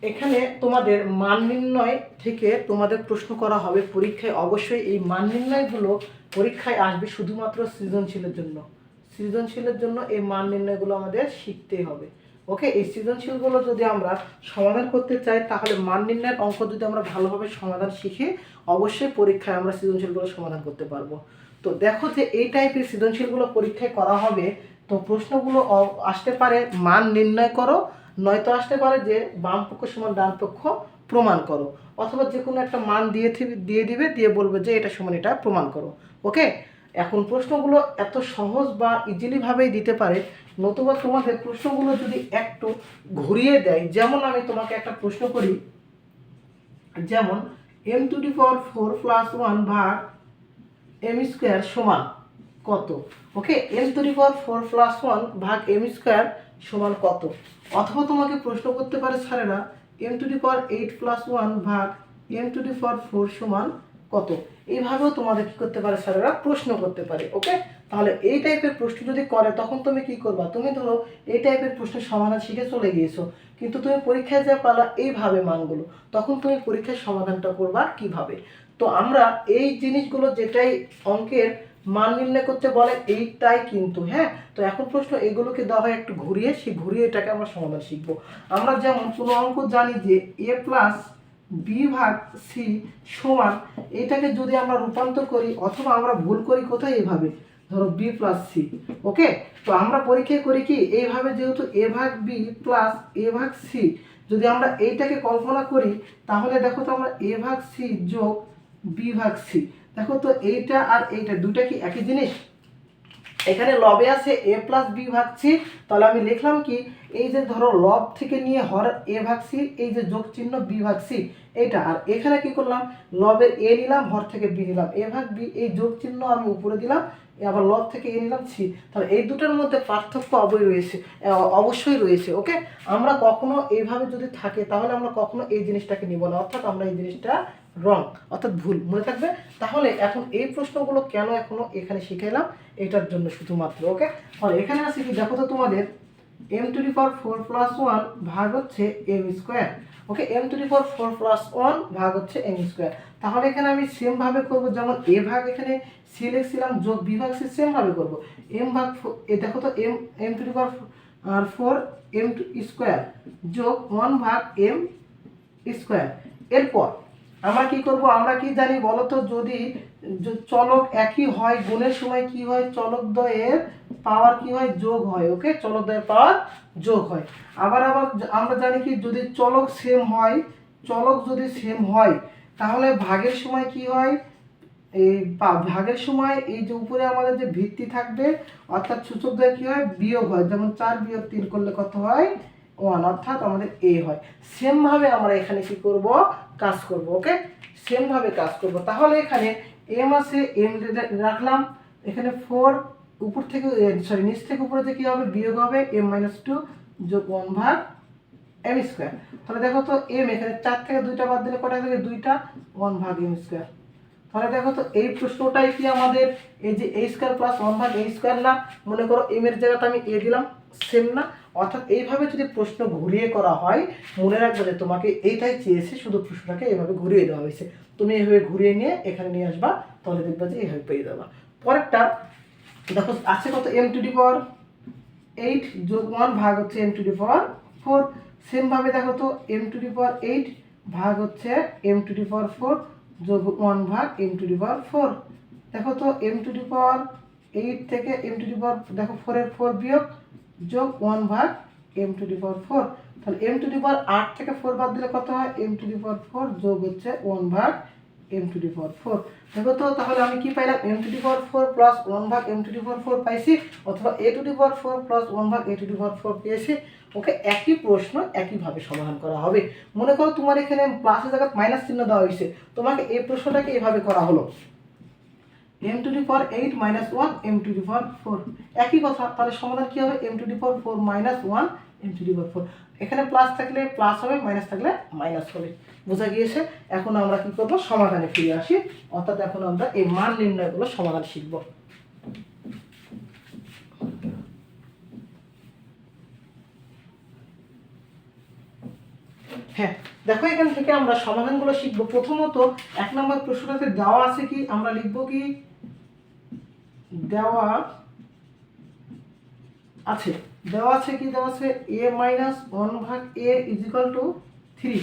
এখানে তোমাদের মান নির্ণয় থেকে তোমাদের প্রশ্ন করা হবে পরীক্ষায়। অবশ্যই এই মান নির্ণয়গুলো পরীক্ষায় আসবে শুধুমাত্র সৃজনশীলের জন্য। সৃজনশীলের জন্য এই মান নির্ণয়গুলো আমাদের শিখতেই হবে। ওকে, এই সৃজনশীলগুলো যদি আমরা সমাধান করতে চাই তাহলে মান নির্ণয়ের অঙ্ক যদি আমরা ভালোভাবে সমাধান শিখে অবশ্যই পরীক্ষায় আমরা সৃজনশীলগুলো সমাধান করতে পারবো। তো দেখো যে এই টাইপের সৃজনশীলগুলো পরীক্ষায় করা হবে, তো প্রশ্নগুলো আসতে পারে মান নির্ণয় করো, নয়তো আসতে পারে যে বাম পক্ষ সমান ডান পক্ষ প্রমাণ করো, অথবা যে কোনো একটা মান দিয়ে দিবে, দিয়ে বলবে যে এটা সমান এটা প্রমাণ করো। ওকে, এখন প্রশ্নগুলো এত সহজ বা ইজিলি ভাবেই দিতে পারে, নতুবা তোমাদের প্রশ্নগুলো যদি একটু ঘুরিয়ে দেয়। যেমন আমি তোমাকে একটা প্রশ্ন করি, যেমন m⁴ + 1 ভাগ m² সমান কত? ওকে, m⁴ + 1 ভাগ m² সমান কত? অথবা তোমাকে প্রশ্ন করতে পারে স্যারেরা m⁸ + 1 ভাগ m⁴ সমান কত? এইভাবেও তোমাদের কি করতে পারে স্যারেরা প্রশ্ন করতে পারে। ওকে, তাহলে এই টাইপের প্রশ্ন যদি করে তখন তুমি কি করবা? তুমি ধরো এই টাইপের প্রশ্নের সমাধান শিখে চলে গিয়েছো, কিন্তু তুমি পরীক্ষায় যা পালা এইভাবে মানগুলো, তখন তুমি পরীক্ষার সমাধানটা করবা কিভাবে? তো আমরা এই জিনিসগুলো যেটাই অঙ্কের মান নির্ণয় করতে বলে এইটাই কিন্তু, হ্যাঁ। তো এখন প্রশ্ন এগুলোকে দেওয়া হয় একটু ঘুরিয়ে, সেই ঘুরিয়ে এটাকে আমরা সমাধান শিখবো। আমরা যেমন কোনো অঙ্ক জানি যে a + b ভাগ c সমান, এটাকে যদি আমরা রূপান্তর করি অথবা আমরা ভুল করি কোথায়, এভাবে ধরো b + c। ওকে, তো আমরা পরীক্ষায় করি কি এইভাবে, যেহেতু a ভাগ b প্লাস a ভাগ c, যদি আমরা এইটাকে কল্পনা করি তাহলে দেখো তো আমরা a ভাগ c যোগ b ভাগ c, দেখো তো এইটা আর এইটা দুটো কি একই জিনিস? এখানে লবে আছে a + b ভাগ c, তাহলে আমি লিখলাম কি, এই যে ধরো লব থেকে নিয়ে হর a ভাগ c, এই যে যোগ চিহ্ন b ভাগ c এইটা, আর এখানে কি করলাম, লবের a নিলাম, হর থেকে b নিলাম, a ভাগ b, এই যোগ চিহ্ন আমি উপরে দিলাম, আবার লব থেকে a নিলাম c। তাহলে এই দুটোর মধ্যে পার্থক্য অবশ্যই রয়েছে। ওকে, আমরা কখনো এইভাবে যদি থাকে তাহলে আমরা কখনো এই জিনিসটাকে নিব না, অর্থাৎ আমরা এই জিনিসটা রং অর্থাৎ ভুল মনে থাকবে। তাহলে এখন এই প্রশ্নগুলো কেন এখনো এখানে শিখাইলাম, এটার জন্য শুধুমাত্র। ওকে, আর এখানে আছে কি, দেখো তো তোমাদের m⁴ + 1 ভাগ হচ্ছে m²। ওকে, m⁴ + 1 ভাগ হচ্ছে m²। তাহলে এখানে আমি সেম ভাবে করব, যেমন a ভাগ এখানে c লিখছিলাম যোগ b ভাগ c, সেম ভাবে করব m ভাগ দেখো তো m⁴ আর 4 m² যোগ 1 ভাগ m²। এরপর আমরা কি করব, আমরা কি জানি বলো তো, যদি চলক একই হয় গুণের সময় কি হয়, চলক দ্বয়ের পাওয়ার কি হয়, যোগ হয়। ওকে, চলক দ্বয়ের পাওয়ার যোগ হয়। আবার আমরা জানি কি, যদি চলক সেম হয়, চলক যদি সেম হয় তাহলে ভাগের সময় কি হয়, এই ভাগের সময় এই যে উপরে আমাদের যে ভিত্তি থাকবে অর্থাৎ সূচক দ্বয় কি হয়, বিয়োগ হয়। যেমন 4 - 3 করলে কত হয়, 1, অর্থাৎ আমাদের a হয়। সেম ভাবে আমরা এখানে কি করব, কাজ করব। ওকে, সেম ভাবে কাজ করব। তাহলে এখানে m আছে, m রাখলাম, এখানে 4 উপর থেকে নিচ থেকে উপরে থেকে কি হবে, বিয়োগ হবে m-2 যোগ 1 ভাগ m²। তাহলে দেখো তো m এখানে 4 থেকে 2টা বাদ দিলে কটা থাকে, 2টা, 1 ভাগ m²। তাহলে দেখো তো এই প্রশ্নটাই কি আমাদের এই যে a² + 1 ভাগ a² না? মনে করো m এর জায়গাতে আমি a দিলাম, সেম না? অর্থাৎ এইভাবে যদি প্রশ্ন ঘুরিয়ে করা হয়, মনে রাখবে যে তোমাকে এইটাই চেয়েছে, শুধু প্রশ্নটাকে এইভাবে ঘুরিয়ে দেওয়া হয়েছে। তুমি এইভাবে ঘুরিয়ে নিয়ে এখানে নিয়ে আসবা, তাহলে দেখবা যে এইভাবে পেয়ে যাবা। পরেরটা দেখো আছে কত, m⁴ যোগ 1 ভাগ হচ্ছে m⁴। সেম ভাবে দেখো তো m⁴ ভাগ হচ্ছে m⁴ যোগ 1 ভাগ m⁴। দেখো তো m⁴ থেকে দেখো 4 এর 4 বিয়োগ যোগ 1 ভাগ m⁴। তাহলে m⁴ থেকে 4 বাদ দিলে কত হয়, m⁴ যোগ হচ্ছে 1 ভাগ m⁴। দেখো তো তাহলে আমি কি পাইলাম, m⁴ + 1 ভাগ m⁴ পাইছি, অথবা a⁴ + 1 ভাগ a⁴ পেয়েছি। ওকে, একই প্রশ্ন একইভাবে সমাধান করা হবে। মনে করো তোমার এখানে প্লাসের জায়গায় মাইনাস চিহ্ন দেওয়া হয়েছে, তোমাকে এই প্রশ্নটাকে এভাবে করা হলো m⁴ - 1 m⁴। একই কথা, তাহলে সমাধান কি হবে, m⁴ - 1 m⁴। এখানে প্লাস থাকলে প্লাস হবে, মাইনাস থাকলে মাইনাস হবে। বোঝা গিয়েছে? এখন আমরা কি করব, সমাধানে ফিরে আসি, অর্থাৎ এখন আমরা এই মান নির্ণয়গুলো সমাধান শিখব। হ্যাঁ, দেখো এখান থেকে আমরা সমাধানগুলো শিখবো। প্রথমত 1 নম্বর প্রশ্নটাতে দেওয়া আছে কি, আমরা লিখবো কি, দেওয়া আছে a minus 1/a is equal two 3।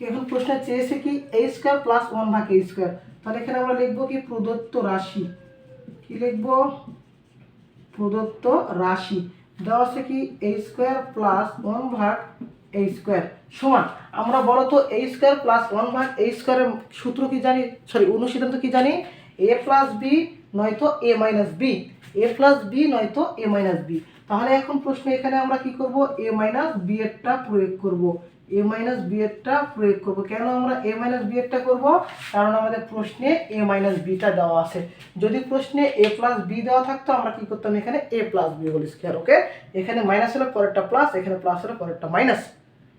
এখন প্রশ্নে চেয়েছে কি a square plus 1/a square. তাহলে এখানে আমরা লিখবো কি প্রদত্ত রাশি, কি লিখবো, প্রদত্ত রাশি দেওয়া আছে কি a square plus 1/a square সমান, আমরা বলো তো a স্কয়ার প্লাস 1/a স্কয়ারের সূত্র কি জানি, সরি অনুসিদ্ধান্ত কি জানি, a প্লাস b নয়তো a minus b, a plus b নয়তো a মাইনাস b। তাহলে এখন প্রশ্ন এখানে আমরা কি করব, a মাইনাস b এরটা প্রয়োগ করব, a মাইনাস b এরটা প্রয়োগ করব। কেন আমরা a মাইনাস b এরটা করব, কারণ আমাদের প্রশ্নে a মাইনাস bটা দেওয়া আছে। যদি প্রশ্নে a প্লাস b দেওয়া থাকতো আমরা কি করতাম, এখানে a plus b whole square, okay, এখানে মাইনাস হলে পরেরটা প্লাস, এখানে প্লাস হলে পরেরটা মাইনাস,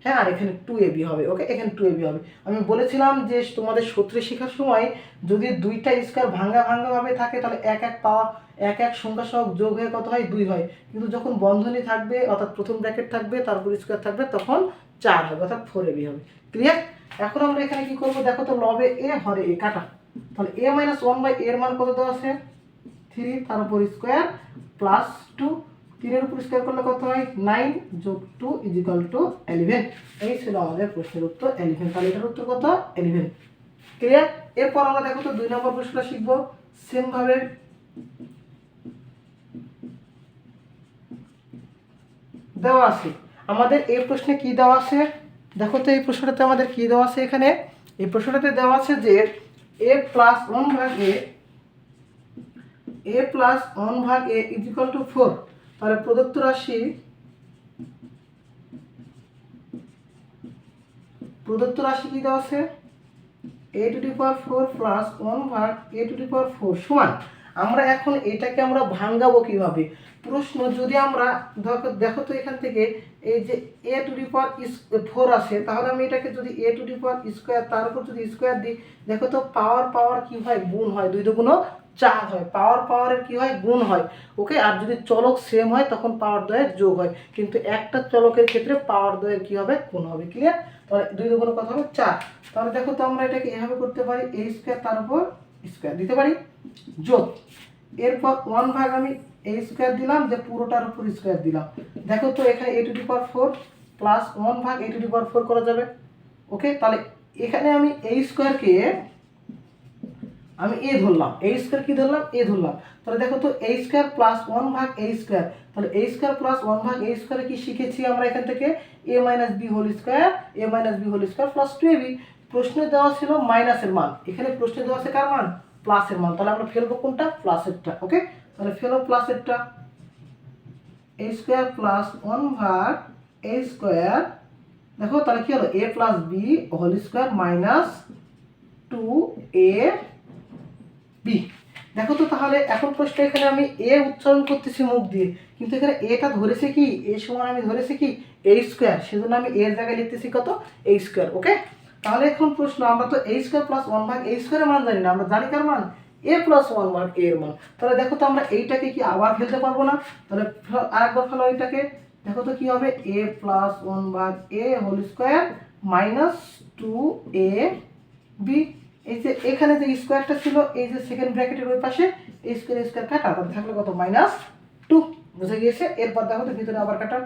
হ্যাঁ, আর এখানে 2ab হবে, ওকে, এখানে 2ab হবে। আমি বলেছিলাম যে তোমাদের সূত্রে শেখার সময় যদি দুইটা স্কয়ার ভাঙা ভাবে থাকে তাহলে এক এক সংখ্যা সহ যোগ হয়ে কত হয়, 2 হয়। কিন্তু যখন বন্ধনী থাকবে অর্থাৎ প্রথম ব্র্যাকেট থাকবে তারপর স্কয়ার থাকবে তখন 4 হবে, অর্থাৎ 4ab হবে। ক্লিয়ার? এখন আমরা এখানে কি করব, দেখো তো লবে a হরে a কাটা, তাহলে a মাইনাস 1/a এর মান কত দেওয়া আছে, 3, তার উপর স্কয়ার প্লাস 2, 3 এর উপর স্কয়ার করলে কত হয়, 9 যোগ 2 ইজিক্যাল টু 11। এই ছিল আমাদের প্রশ্নের উত্তর 11। তাহলে এটার উত্তর কত, 11। ক্লিয়ার? এরপর আমরা দেখো তো 2 নম্বর প্রশ্নটা শিখবো। সেম ভাবে দেওয়া আছে আমাদের এই প্রশ্নে কি দেওয়া আছে, দেখো তো এই প্রশ্নটাতে আমাদের কি দেওয়া আছে, এখানে এই প্রশ্নটাতে দেওয়া আছে যে a plus 1/a is equal two 4। তাহলে প্রদত্ত রাশি কি দেওয়া আছে, a to the power 4 plus 1/a to the power 4 সমান। আমরা এখন এটাকে আমরা ভাঙাবো কিভাবে, প্রশ্ন যদি আমরা দেখো তো এখান থেকে এই যে a টু দি পাওয়ার 4 আছে, তাহলে আমি এটাকে যদি a to the power square তার উপর যদি স্কয়ার দিই, দেখো তো পাওয়ার কি হয়, গুণ হয়, 2 দুগুণ 4 হয়, পাওয়ারের কি হয়, গুণ হয়, ওকে। আর যদি চলক সেম হয় তখন পাওয়ার দ্বয়ের যোগ হয়, কিন্তু একটা চলকের ক্ষেত্রে পাওয়ার দ্বয়ের কি হবে, গুণ হবে। ক্লিয়ার? তাহলে 2 দুগুণ কত হবে, 4। তাহলে দেখো তো আমরা এটাকে এভাবে করতে পারি, a স্কয়ার তার উপর স্কয়ার দিতে পারি, যোগ এরপর 1 আমি a স্কয়ার দিলাম, যে পুরোটার উপর স্কয়ার দিলাম। দেখো তো এখানে a to the power 4 plus 1 a to the power 4 করা যাবে, ওকে। তাহলে এখানে আমি a স্কয়ারকে আমি a ধরলাম, a স্কয়ার কি ধরলাম, a ধরলাম। তাহলে দেখো তো a square plus 1/a square, তাহলে a স্কয়ার প্লাস 1/a স্কয়ারে কি শিখেছি আমরা এখান থেকে, a minus b whole square, plus 2ab। প্রশ্নে দেওয়া ছিল মাইনাসের মান, এখানে প্রশ্নে দেওয়া আছে কার মান, প্লাসের মান। তাহলে আমরা ফেলবো কোনটা, প্লাসেরটা, ওকে। তাহলে ফেলো প্লাসেরটা, a square plus 1/a square, দেখো তাহলে কি হলো, a plus b whole square minus 2ab। দেখো তো তাহলে এখন প্রশ্ন এখানে আমি a উচ্চারণ করতেছি মুখ দিয়ে, কিন্তু এখানে এটা ধরেছে কি, a সমান আমি ধরেছি কি a স্কয়ার, সেজন্য আমি এর জায়গায় লিখতেছি কত, a স্কয়ার, ওকে। তাহলে এখন প্রশ্ন, আমরা তো a স্কয়ার প্লাস 1/a স্কয়ারের মান জানি না, আমরা জানি কার মান, a প্লাস 1/a এর মান। তাহলে দেখো তো আমরা এইটাকে কি আবার ফেলতে পারবো না, তাহলে আরেকবার ফেলো এইটাকে, দেখো তো কি হবে, a plus 1/a whole square minus 2ab। এই যে এখানে যে স্কয়ারটা ছিল, এই যে সেকেন্ড ব্র্যাকেটের ওই পাশে এই স্কয়ার কাটা, তাহলে থাকলে কত, -2, বুঝে গিয়েছে। এরপর দেখো তো ভিতরে আবার কাটা।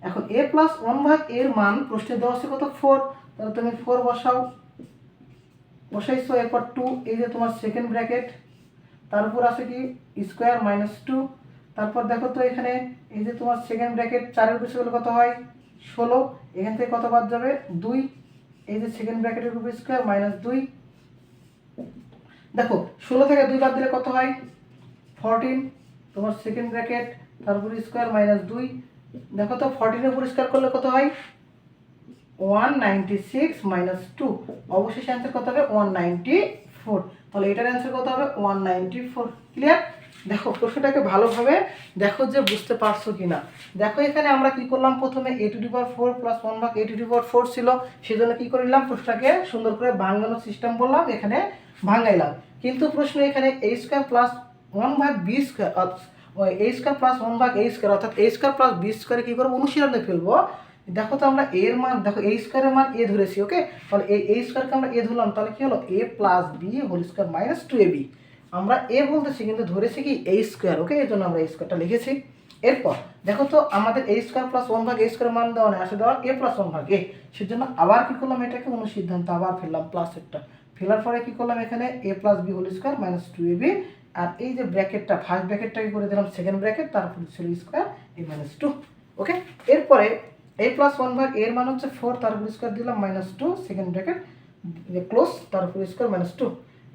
এখন a প্লাস 1/a এর মান প্রশ্নে দেওয়া আছে কত, 4, তাহলে তুমি 4 বসাইছো, এরপর 2, এই যে তোমার সেকেন্ড ব্র্যাকেট, তার উপর আছে কি স্কয়ার -2, তারপর দেখো তো এখানে এই যে তোমার সেকেন্ড ব্র্যাকেট 4 এর উপরে কত হয়, 16, এখান থেকে কত বাদ যাবে, 2, এই যে সেকেন্ড ব্র্যাকেটের উপর স্কয়ার -2। দেখো 16 থেকে 2 বাদ দিলে কত হয়, 14, তোমার সেকেন্ড ব্র্যাকেট তারপর স্কয়ার -2। দেখো তো 14 এর উপর স্কয়ার করলে কত হয়, 196 -2, অবশেষে অ্যান্সার কত হবে, 194। তাহলে এটার অ্যান্সার কত হবে, 194। ক্লিয়ার? দেখো প্রশ্নটাকে ভালোভাবে দেখো যে বুঝতে পারছো কিনা। দেখো এখানে আমরা কি করলাম, প্রথমে a to the power 4 plus 1/a to the power 4 ছিল, সেজন্য কি করলাম, প্রশ্নটাকে সুন্দর করে ভাঙানোর সিস্টেম বললাম, এখানে ভাঙাইলাম। কিন্তু প্রশ্ন এখানে a square plus 1/b square, a square plus 1/a square, অর্থাৎ a স্কয়ার প্লাস b স্কয়ারে কি করবো, অনুশীলনে ফেলবো। দেখো তো আমরা এর মান দেখো এ স্কোয়ারের মান এ ধরেছি, ওকে, তাহলে এই স্কোয়ারকে আমরা এ ধরলাম, তাহলে কি হলো A plus B whole square minus 2ab। আমরা এ বলতেছি কিন্তু ধরেছি কি এ স্কোয়ার, ওকে, এই জন্য আমরা এই স্কোয়ারটা লিখেছি। এরপর দেখো তো আমাদের এ স্কোয়ার প্লাস 1 ভাগ এ স্কোয়ার মান দেওয়া নেই, আসে দেওয়া এ প্লাস 1 ভাগ এ, সেজন্য আবার কি করলাম এটাকে অনুসিদ্ধান্ত আবার ফেললাম প্লাসেরটা, ফেলার পরে কি করলাম এখানে A plus B whole square minus 2ab, আর এই যে ব্র্যাকেটটা ফার্স্ট ব্র্যাকেটটাকে করে দিলাম সেকেন্ড ব্র্যাকেট, তারপর ছিল স্কোয়ার এ মাইনাস 2, ওকে। এরপরে a প্লাস 1 ভাগ এর মান হচ্ছে 4, তার উপর স্কোয়ার দিলাম মাইনাস 2 সেকেন্ড ব্র্যাকেট ক্লোজ, তার উপর স্কোয়ার মাইনাস 2।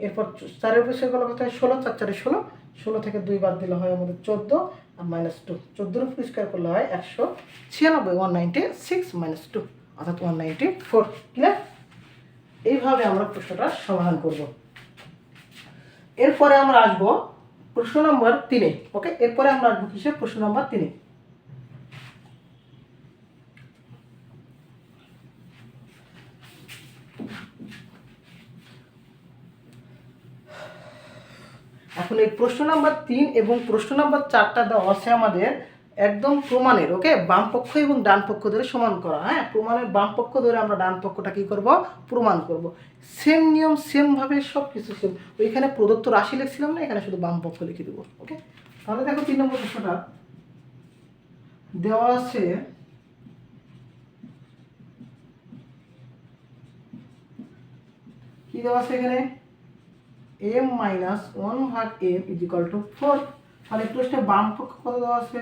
এরপর 4-এর উপর স্কোয়ার কত হয় 16, 4 4 16, 16 থেকে 2 বাদ দিলে হয় আমাদের 14 আর মাইনাস 2, 14-এর উপর স্কোয়ার করলে হয় 196, 196 মাইনাস 2 অর্থাৎ 194, ক্লিয়ার? এইভাবে আমরা প্রশ্নটা সমাধান করব। এরপরে আমরা আসবো প্রশ্ন নম্বর 3-এ, ওকে। এরপরে আমরা আসবো কিসে প্রশ্ন নম্বর 3-এ। এখন এই প্রশ্ন নাম্বার 3 এবং প্রশ্ন নাম্বার 4টা দেওয়া আছে আমাদের একদম প্রমাণের, ওকে, বাম পক্ষ এবং ডান পক্ষ ধরে সমান করা, হ্যাঁ, প্রমাণের বাম পক্ষ ধরে আমরা ডান পক্ষটা কি করব প্রমাণ করব। সেম নিয়ম সেম ভাবে সব কিছু সেম, ওইখানে প্রদত্ত রাশি লিখছিলাম না, এখানে শুধু বাম পক্ষ লিখে দেবো, ওকে। তাহলে দেখো 3 নম্বর প্রশ্নটা দেওয়া আছে কি দেওয়া আছে এখানে m মাইনাস 1 ভাগ m ইজ ইকুয়াল টু 4। তাহলে প্রশ্নে বাম পক্ষ কত দেওয়া আছে,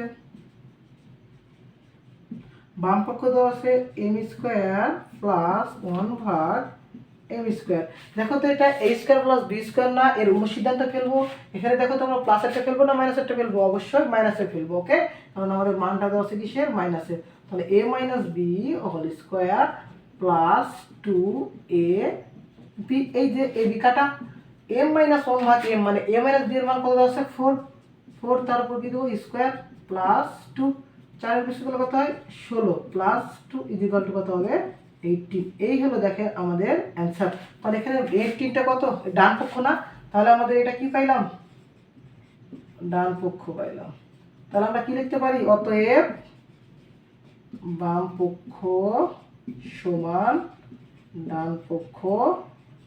বাম পক্ষ দেওয়া আছে m স্কোয়ার প্লাস 1 ভাগ m স্কোয়ার। দেখো তো এটা a square plus b square না, এর অনুসিদ্ধান্ত ফেলবো। এখানে দেখো তো আমরা প্লাসেরটা ফেলবো না মাইনাসেরটা ফেলবো, অবশ্যই মাইনাসে ফেলবো, ওকে, কারণ আমাদের মানটা দেওয়া আছে কিসের মাইনাসে। তাহলে a minus b whole square plus 2a b, এই যে a b কাটা m মাইনাস 1 ভাগ m মানে a মাইনাস b এর মান কত দেওয়া আছে 4, 4 তার উপর কি দেবো স্কোয়ার প্লাস 2, 4 এর বেশি কত হয় 16 প্লাস 2 ইজ ইকুয়াল টু কত হবে 18। এই হলো দেখেন আমাদের অ্যান্সার। তাহলে এখানে 18টা কত ডান পক্ষ না, তাহলে আমাদের এটা কি পাইলাম ডান পক্ষ পাইলাম। তাহলে আমরা কি লিখতে পারি অতএব বাম পক্ষ সমান ডান পক্ষ।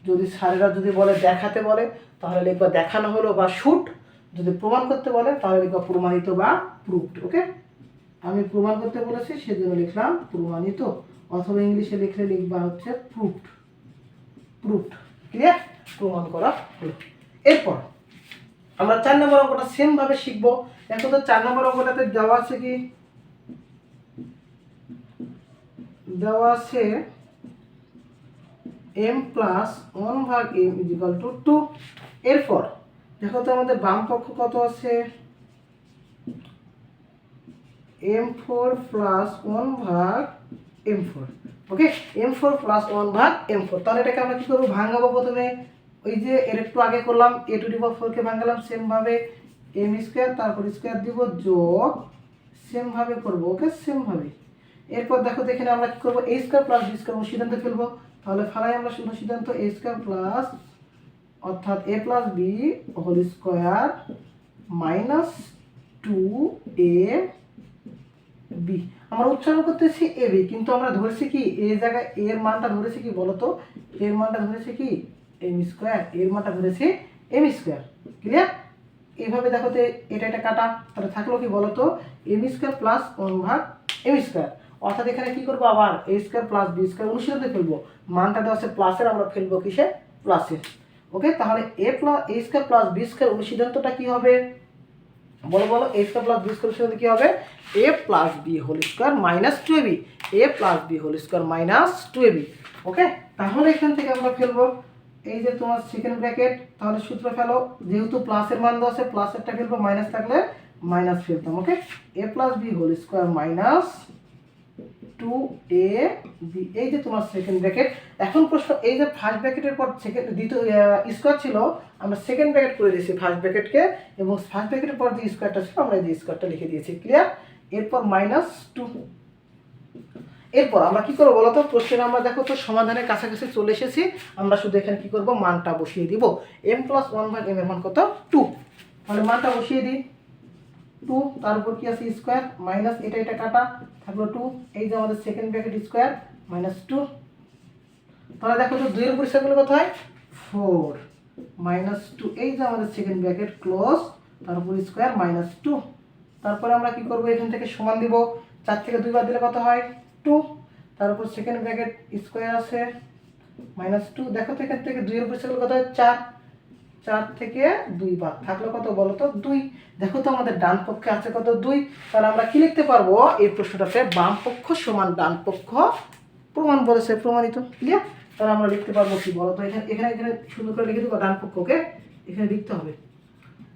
যদি স্যারেরা যদি বলে দেখাতে বলে তাহলে লিখবা দেখানো হলো বা শুট, যদি প্রমাণ করতে বলে তাহলে লিখবা প্রমাণিত বা প্রুভড, ওকে। আমি প্রমাণ করতে বলেছি সেজন্য লিখলাম প্রমাণিত, অথবা ইংলিশে লিখলে লিখবা হচ্ছে প্রুভড, প্রুভড, ক্লিয়ার, প্রমাণ করা হলো। এরপর আমরা 4 নম্বর অঙ্কটা সেম ভাবে শিখবো। দেখো তো 4 নম্বর অঙ্কটাতে দেওয়া আছে কি দেওয়া আছে m প্লাস 1 ভাগ m ইজ ইকুয়াল টু 2। এরপর দেখো তো আমাদের বাম পক্ষ কত আছে m4 প্লাস 1 ভাগ m4, ওকে, m4 প্লাস 1 ভাগ m4। তাহলে এটাকে আমরা কি করবো ভাঙাবো। প্রথমে ওই যে এর একটু আগে করলাম a টু দি পাওয়ার 4 কে ভাঙালাম, সেম ভাবে m স্কয়ার তারপর স্কয়ার দিব যোগ সেম ভাবে করব, ওকে, সেম ভাবে। এরপর দেখো তো এখানে আমরা কি করব a square plus b square সিদ্ধান্ত ফেলবো। তাহলে ফালাই আমরা শুধু সিদ্ধান্ত a স্কয়ার প্লাস অর্থাৎ a plus b whole square minus 2a b। আমরা উচ্চারণ করতেছি এ বি, কিন্তু আমরা ধরেছি কি এই জায়গায় এর মানটা ধরেছি কি বলতো, এর মানটা ধরেছি কি এম স্কোয়ার, এর মানটা ধরেছি এম স্কোয়ার, ক্লিয়ার। এইভাবে দেখো তো এটা এটা কাটা, তাহলে থাকলো কি বলতো এম স্কোয়ার প্লাস 1 ভাগ এম স্কোয়ার। অর্থাৎ এখানে কি করবো আবার এ স্কোয়ার প্লাস বি স্কোয়ার অনুসিদ্ধান্তে ফেলবো, মানটা দেওয়া আছে প্লাসের, আমরা ফেলবো কিসে প্লাসে, ওকে। তাহলে A square plus B square অনুসিদ্ধান্তটা কি হবে বলো বলো, A square plus B square সাথে কি হবে A plus B whole square minus 2ab, A plus B whole square minus 2ab, okay. তাহলে এখান থেকে আমরা ফেলবো এই যে তোমার সেকেন্ড ব্র্যাকেট, তাহলে সূত্র ফেলো, যেহেতু প্লাসের মান দেওয়া আছে প্লাসেরটা ফেলবো, মাইনাস থাকলে মাইনাস ফেলতাম, okay. A plus B whole square minus 2ab, এই যে তোমার সেকেন্ড ব্র্যাকেট। এখন প্রশ্ন এই যে ফার্স্ট ব্র্যাকেটের পর সেকেন্ড দ্বিতীয় স্কোয়ার ছিল, আমরা সেকেন্ড ব্র্যাকেট করে দিয়েছি ফার্স্ট ব্র্যাকেটকে, এবং ফার্স্ট ব্র্যাকেটের পর যে স্কোয়ারটা ছিল আমরা এই যে স্কোয়ারটা লিখে দিয়েছি, ক্লিয়ার। এরপর মাইনাস 2। এরপর আমরা কি করবো বলতো, প্রশ্নের আমরা দেখো তো সমাধানের কাছাকাছি চলে এসেছি, আমরা শুধু এখানে কি করব মানটা বসিয়ে দিব। m প্লাস 1 ভাগ m এর মান কত 2, তাহলে মানটা বসিয়ে দিই। টু, তার উপর কি আছে স্কোয়ার, মাইনাস এটা কাটা থাকলো টু, এই যে আমাদের second bracket square minus two. তাহলে দেখো তো 2 এর উপর স্কোয়ার করলে কত হয় 4 মাইনাস টু, এই যে আমাদের সেকেন্ড ব্র্যাকেট ক্লোজ, তার উপর স্কোয়ার মাইনাস টু। তারপরে আমরা কি করব, এখান থেকে সমান দিব, 4 থেকে 2 বাদ দিলে কত হয় 2, তার উপর সেকেন্ড ব্র্যাকেট স্কোয়ার আছে মাইনাস টু। দেখো তো এখান থেকে 2 এর উপর স্কোয়ার কত হয় 4, 4 থেকে 2 বাদ থাকলো কত বলো তো 2। দেখো তো আমাদের ডান পক্ষে আছে কত 2। তাহলে আমরা কি লিখতে পারবো এই প্রশ্নটাতে, বাম পক্ষ সমান ডান পক্ষ প্রমাণ বলেছে, প্রমাণিত, ক্লিয়ার। তাহলে আমরা লিখতে পারবো কি বলো তো, এখানে এখানে এখানে সুন্দর করে লিখে দেবো ডান পক্ষকে, এখানে লিখতে হবে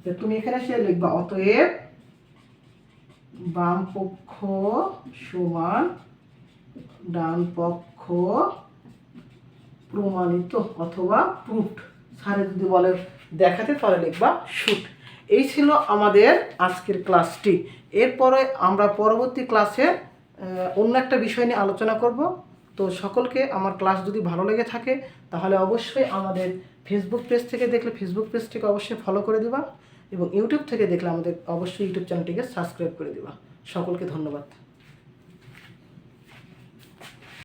যে তুমি এখানে সে লিখবা অতএব বাম পক্ষ সমান ডান পক্ষ প্রমাণিত অথবা প্রুফড। স্যারে যদি বলে দেখাতে তাহলে লিখবা শুট। এই ছিল আমাদের আজকের ক্লাসটি। এরপরে আমরা পরবর্তী ক্লাসে অন্য একটা বিষয় নিয়ে আলোচনা করব। তো সকলকে আমার ক্লাস যদি ভালো লেগে থাকে তাহলে অবশ্যই আমাদের ফেসবুক পেজ থেকে দেখলে ফেসবুক পেজটিকে অবশ্যই ফলো করে দিবা, এবং ইউটিউব থেকে দেখলে আমাদের অবশ্যই ইউটিউব চ্যানেলটিকে সাবস্ক্রাইব করে দিবা। সকলকে ধন্যবাদ।